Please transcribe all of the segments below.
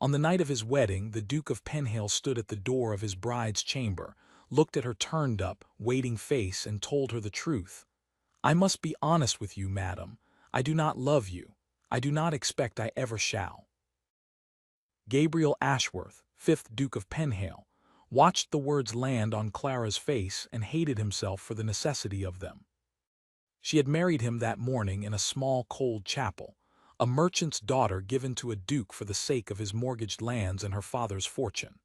On the night of his wedding, the Duke of Penhale stood at the door of his bride's chamber, looked at her turned-up, waiting face and told her the truth. "I must be honest with you, madam. I do not love you. I do not expect I ever shall." Gabriel Ashworth, 5th Duke of Penhale, watched the words land on Clara's face and hated himself for the necessity of them. She had married him that morning in a small, cold chapel, a merchant's daughter given to a duke for the sake of his mortgaged lands and her father's fortune,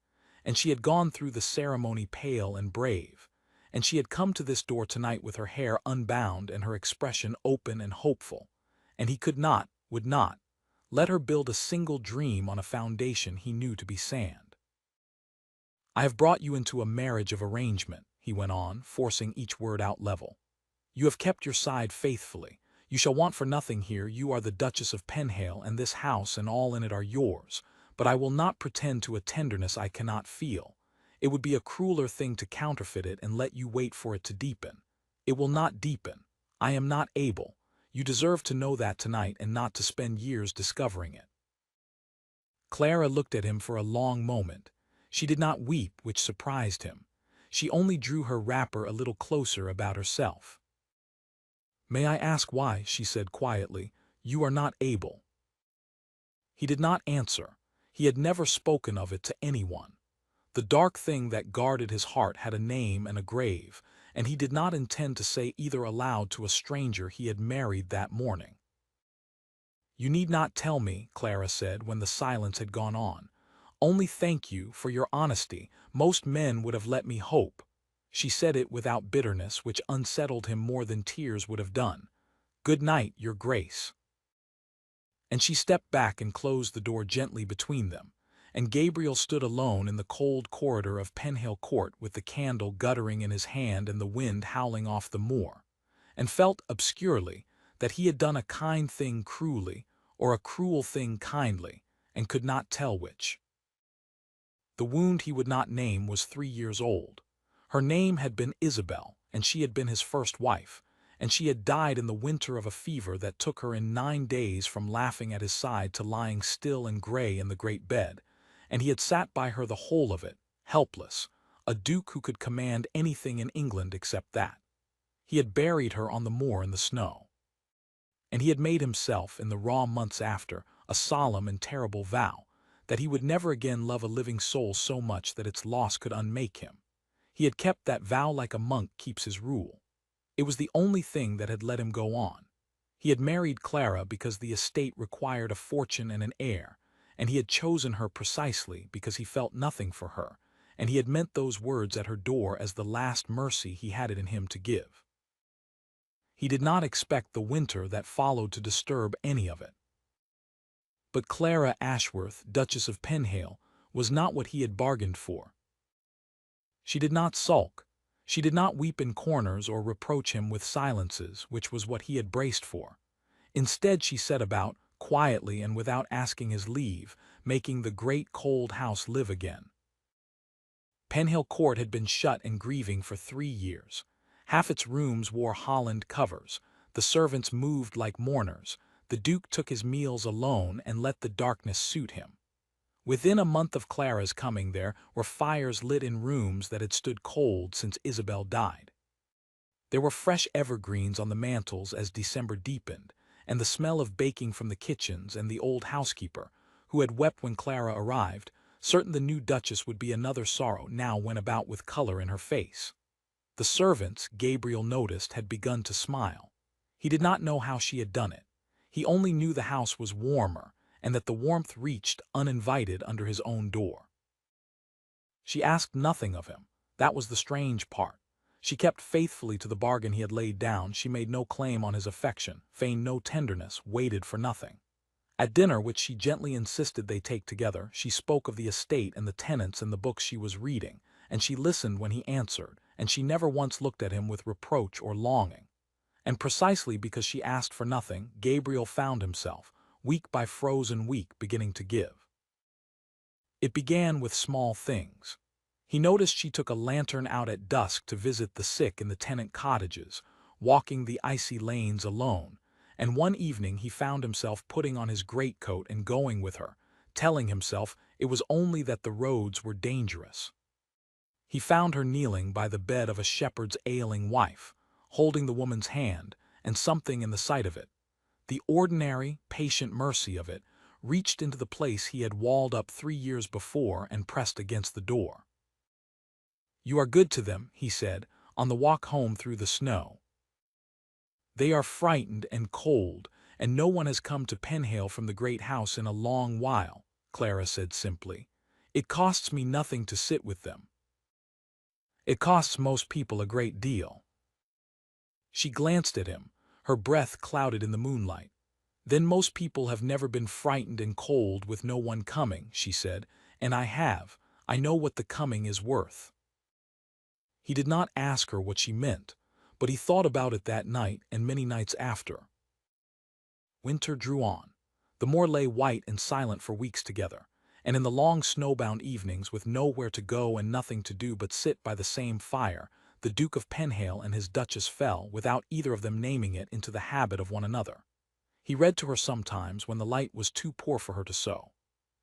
and she had gone through the ceremony pale and brave, and she had come to this door tonight with her hair unbound and her expression open and hopeful, and he could not, would not, let her build a single dream on a foundation he knew to be sand. "I have brought you into a marriage of arrangement," he went on, forcing each word out level. "You have kept your side faithfully. You shall want for nothing here. You are the Duchess of Penhale, and this house and all in it are yours, but I will not pretend to a tenderness I cannot feel. It would be a crueler thing to counterfeit it and let you wait for it to deepen. It will not deepen. I am not able. You deserve to know that tonight and not to spend years discovering it." Clara looked at him for a long moment. She did not weep, which surprised him. She only drew her wrapper a little closer about herself. "May I ask why?" she said quietly. "You are not able." He did not answer. He had never spoken of it to anyone. The dark thing that guarded his heart had a name and a grave, and he did not intend to say either aloud to a stranger he had married that morning. "You need not tell me," Clara said when the silence had gone on. "Only thank you for your honesty. Most men would have let me hope." She said it without bitterness, which unsettled him more than tears would have done. "Good night, your grace." And she stepped back and closed the door gently between them, and Gabriel stood alone in the cold corridor of Penhale Court with the candle guttering in his hand and the wind howling off the moor, and felt obscurely that he had done a kind thing cruelly or a cruel thing kindly, and could not tell which. The wound he would not name was 3 years old. Her name had been Isabel, and she had been his first wife, and she had died in the winter of a fever that took her in 9 days from laughing at his side to lying still and gray in the great bed, and he had sat by her the whole of it, helpless, a duke who could command anything in England except that. He had buried her on the moor in the snow. And he had made himself, in the raw months after, a solemn and terrible vow, that he would never again love a living soul so much that its loss could unmake him. He had kept that vow like a monk keeps his rule. It was the only thing that had let him go on. He had married Clara because the estate required a fortune and an heir, and he had chosen her precisely because he felt nothing for her, and he had meant those words at her door as the last mercy he had it in him to give. He did not expect the winter that followed to disturb any of it. But Clara Ashworth, Duchess of Penhale, was not what he had bargained for. She did not sulk. She did not weep in corners or reproach him with silences, which was what he had braced for. Instead, she set about, quietly and without asking his leave, making the great cold house live again. Penhale Court had been shut and grieving for 3 years. Half its rooms wore Holland covers. The servants moved like mourners. The Duke took his meals alone and let the darkness suit him. Within a month of Clara's coming there were fires lit in rooms that had stood cold since Isabel died. There were fresh evergreens on the mantels as December deepened, and the smell of baking from the kitchens, and the old housekeeper, who had wept when Clara arrived, certain the new Duchess would be another sorrow, now went about with color in her face. The servants, Gabriel noticed, had begun to smile. He did not know how she had done it. He only knew the house was warmer, and that the warmth reached, uninvited, under his own door. She asked nothing of him. That was the strange part. She kept faithfully to the bargain he had laid down. She made no claim on his affection, feigned no tenderness, waited for nothing. At dinner, which she gently insisted they take together, she spoke of the estate and the tenants and the books she was reading, and she listened when he answered, and she never once looked at him with reproach or longing. And precisely because she asked for nothing, Gabriel found himself, week by frozen week, beginning to give. It began with small things. He noticed she took a lantern out at dusk to visit the sick in the tenant cottages, walking the icy lanes alone, and one evening he found himself putting on his greatcoat and going with her, telling himself it was only that the roads were dangerous. He found her kneeling by the bed of a shepherd's ailing wife, holding the woman's hand, and something in the sight of it, the ordinary, patient mercy of it, reached into the place he had walled up 3 years before and pressed against the door. "You are good to them," he said, on the walk home through the snow. "They are frightened and cold, and no one has come to Penhale from the great house in a long while," Clara said simply. "It costs me nothing to sit with them. It costs most people a great deal." She glanced at him, her breath clouded in the moonlight. "Then most people have never been frightened and cold with no one coming," she said, "and I have. I know what the coming is worth." He did not ask her what she meant, but he thought about it that night and many nights after. Winter drew on. The moor lay white and silent for weeks together, and in the long snowbound evenings, with nowhere to go and nothing to do but sit by the same fire, the Duke of Penhale and his Duchess fell, without either of them naming it, into the habit of one another. He read to her sometimes when the light was too poor for her to sew.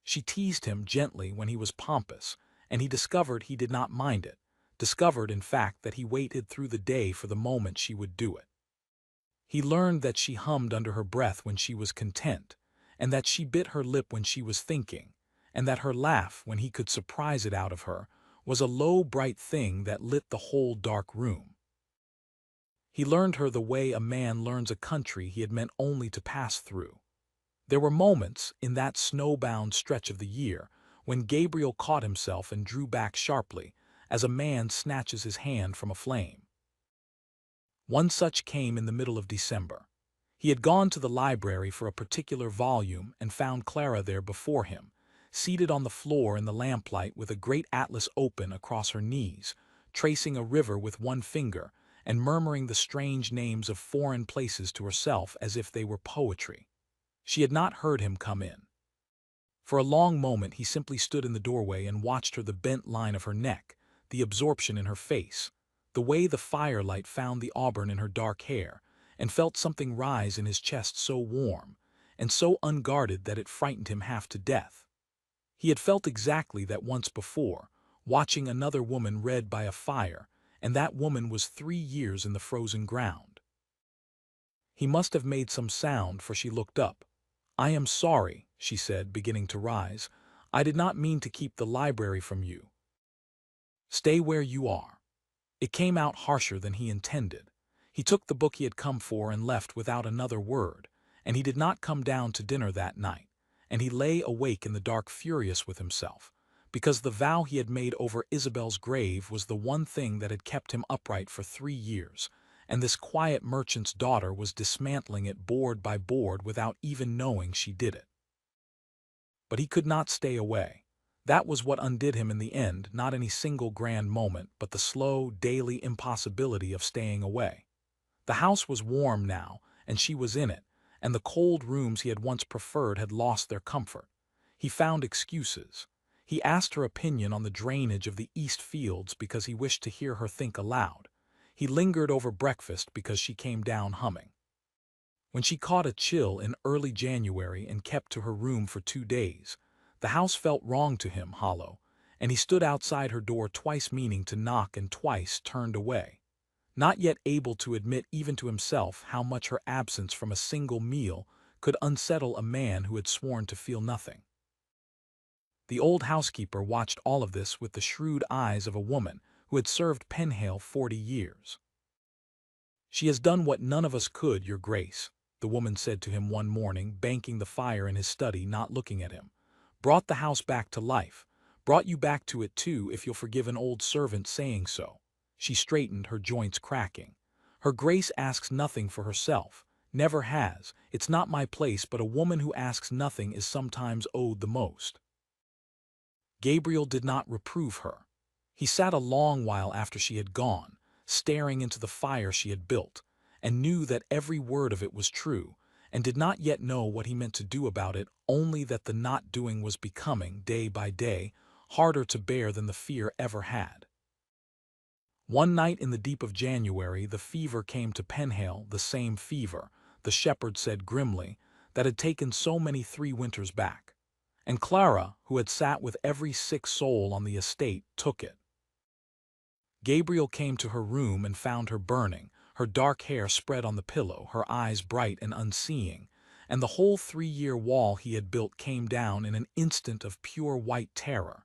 She teased him gently when he was pompous, and he discovered he did not mind it, discovered, in fact, that he waited through the day for the moment she would do it. He learned that she hummed under her breath when she was content, and that she bit her lip when she was thinking, and that her laugh, when he could surprise it out of her, was a low, bright thing that lit the whole dark room. He learned her the way a man learns a country he had meant only to pass through. There were moments, in that snowbound stretch of the year, when Gabriel caught himself and drew back sharply, as a man snatches his hand from a flame. One such came in the middle of December. He had gone to the library for a particular volume and found Clara there before him, seated on the floor in the lamplight with a great atlas open across her knees, tracing a river with one finger and murmuring the strange names of foreign places to herself as if they were poetry. She had not heard him come in. For a long moment he simply stood in the doorway and watched her, the bent line of her neck, the absorption in her face, the way the firelight found the auburn in her dark hair, and felt something rise in his chest so warm and so unguarded that it frightened him half to death. He had felt exactly that once before, watching another woman read by a fire, and that woman was 3 years in the frozen ground. He must have made some sound, for she looked up. "I am sorry," she said, beginning to rise. "I did not mean to keep the library from you. Stay where you are." It came out harsher than he intended. He took the book he had come for and left without another word, and he did not come down to dinner that night, and he lay awake in the dark furious with himself, because the vow he had made over Isabel's grave was the one thing that had kept him upright for 3 years, and this quiet merchant's daughter was dismantling it board by board without even knowing she did it. But he could not stay away. That was what undid him in the end, not any single grand moment, but the slow, daily impossibility of staying away. The house was warm now, and she was in it, and the cold rooms he had once preferred had lost their comfort. He found excuses. He asked her opinion on the drainage of the east fields because he wished to hear her think aloud. He lingered over breakfast because she came down humming. When she caught a chill in early January and kept to her room for 2 days, the house felt wrong to him, hollow, and he stood outside her door twice, meaning to knock, and twice turned away, not yet able to admit even to himself how much her absence from a single meal could unsettle a man who had sworn to feel nothing. The old housekeeper watched all of this with the shrewd eyes of a woman who had served Penhale 40 years. "She has done what none of us could, Your Grace," the woman said to him one morning, banking the fire in his study, not looking at him. "Brought the house back to life. Brought you back to it too, if you'll forgive an old servant saying so." She straightened, her joints cracking. "Her Grace asks nothing for herself. Never has. It's not my place, but a woman who asks nothing is sometimes owed the most." Gabriel did not reprove her. He sat a long while after she had gone, staring into the fire she had built, and knew that every word of it was true, and did not yet know what he meant to do about it, only that the not doing was becoming, day by day, harder to bear than the fear ever had. One night in the deep of January the fever came to Penhale, the same fever, the shepherd said grimly, that had taken so many 3 winters back. and Clara, who had sat with every sick soul on the estate, took it. Gabriel came to her room and found her burning, her dark hair spread on the pillow, her eyes bright and unseeing, and the whole 3-year wall he had built came down in an instant of pure white terror.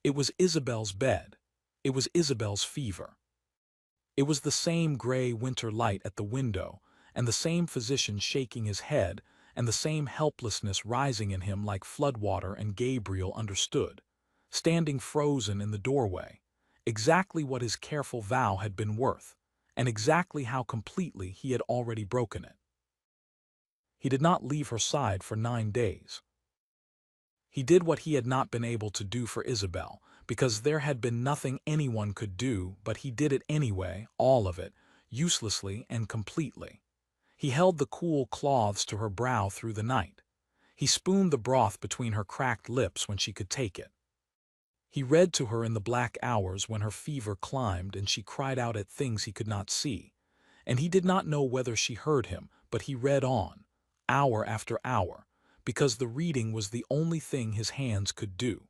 It was Isabel's bed. It was Isabel's fever. It was the same gray winter light at the window, and the same physician shaking his head, and the same helplessness rising in him like floodwater, and Gabriel understood, standing frozen in the doorway, exactly what his careful vow had been worth, and exactly how completely he had already broken it. He did not leave her side for 9 days. He did what he had not been able to do for Isabel, because there had been nothing anyone could do, but he did it anyway, all of it, uselessly and completely. He held the cool cloths to her brow through the night. He spooned the broth between her cracked lips when she could take it. He read to her in the black hours when her fever climbed and she cried out at things he could not see. And he did not know whether she heard him, but he read on, hour after hour, because the reading was the only thing his hands could do.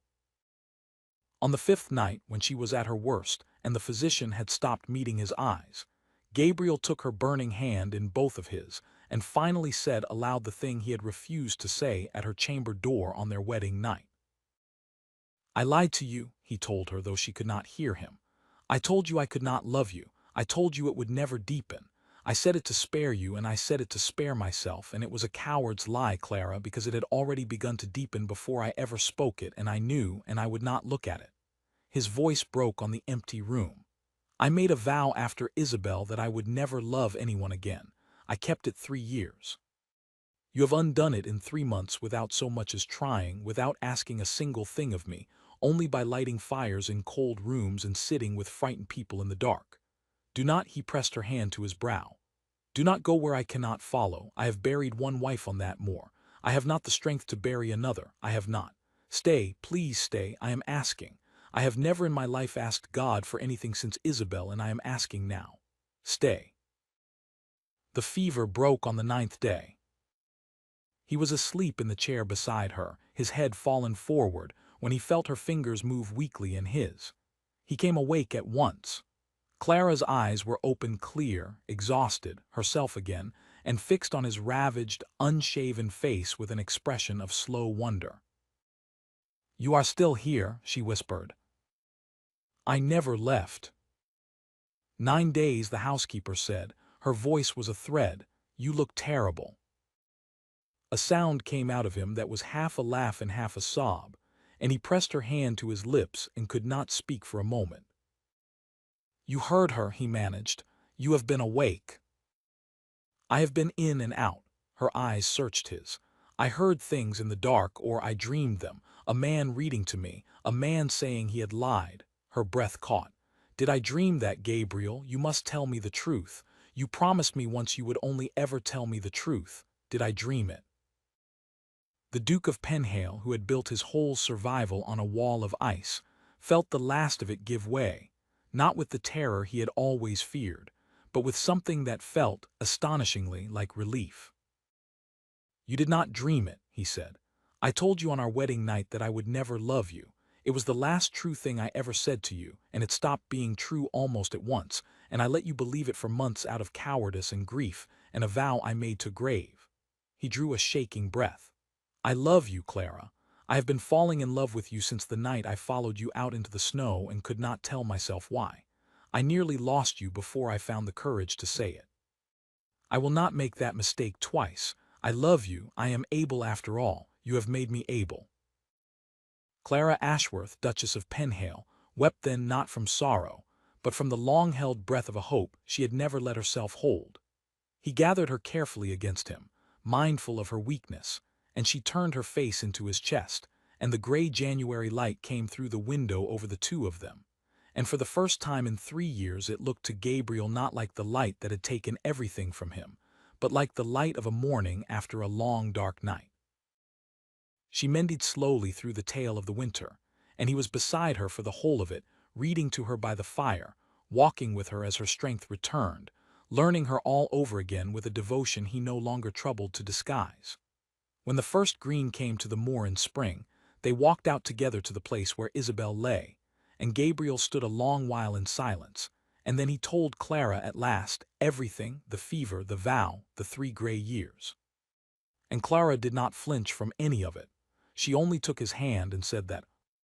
On the 5th night, when she was at her worst, and the physician had stopped meeting his eyes, Gabriel took her burning hand in both of his, and finally said aloud the thing he had refused to say at her chamber door on their wedding night. "I lied to you," he told her, though she could not hear him. "I told you I could not love you. I told you it would never deepen. I said it to spare you, and I said it to spare myself, and it was a coward's lie, Clara, because it had already begun to deepen before I ever spoke it, and I knew, and I would not look at it." His voice broke on the empty room. "I made a vow after Isabel that I would never love anyone again. I kept it 3 years. You have undone it in 3 months without so much as trying, without asking a single thing of me, only by lighting fires in cold rooms and sitting with frightened people in the dark. Do not," he pressed her hand to his brow, "do not go where I cannot follow. I have buried one wife on that moor. I have not the strength to bury another. I have not. Stay, please stay, I am asking. I have never in my life asked God for anything since Isabel, and I am asking now. Stay." The fever broke on the 9th day. He was asleep in the chair beside her, his head fallen forward, when he felt her fingers move weakly in his. He came awake at once. Clara's eyes were open, clear, exhausted, herself again, and fixed on his ravaged, unshaven face with an expression of slow wonder. "You are still here," she whispered. "I never left." "9 days," the housekeeper said. Her voice was a thread. "You look terrible." A sound came out of him that was half a laugh and half a sob, and he pressed her hand to his lips and could not speak for a moment. "You heard her," he managed. "You have been awake." "I have been in and out." Her eyes searched his. "I heard things in the dark, or I dreamed them. A man reading to me, a man saying he had lied." Her breath caught. "Did I dream that, Gabriel? You must tell me the truth. You promised me once you would only ever tell me the truth. Did I dream it?" The Duke of Penhale, who had built his whole survival on a wall of ice, felt the last of it give way, not with the terror he had always feared, but with something that felt, astonishingly, like relief. "You did not dream it," he said. "I told you on our wedding night that I would never love you. It was the last true thing I ever said to you, and it stopped being true almost at once, and I let you believe it for months out of cowardice and grief, and a vow I made to grave." He drew a shaking breath. "I love you, Clara. I have been falling in love with you since the night I followed you out into the snow and could not tell myself why. I nearly lost you before I found the courage to say it. I will not make that mistake twice. I love you. I am able after all. You have made me able." Clara Ashworth, Duchess of Penhale, wept then not from sorrow, but from the long-held breath of a hope she had never let herself hold. He gathered her carefully against him, mindful of her weakness, and she turned her face into his chest, and the gray January light came through the window over the two of them. And for the first time in 3 years it looked to Gabriel not like the light that had taken everything from him, but like the light of a morning after a long dark night. She mended slowly through the tale of the winter, and he was beside her for the whole of it, reading to her by the fire, walking with her as her strength returned, learning her all over again with a devotion he no longer troubled to disguise. When the first green came to the moor in spring, They walked out together to the place where Isabel lay, and Gabriel stood a long while in silence, and then he told Clara at last everything, the fever, the vow, the 3 gray years. And Clara did not flinch from any of it. She only took his hand and said that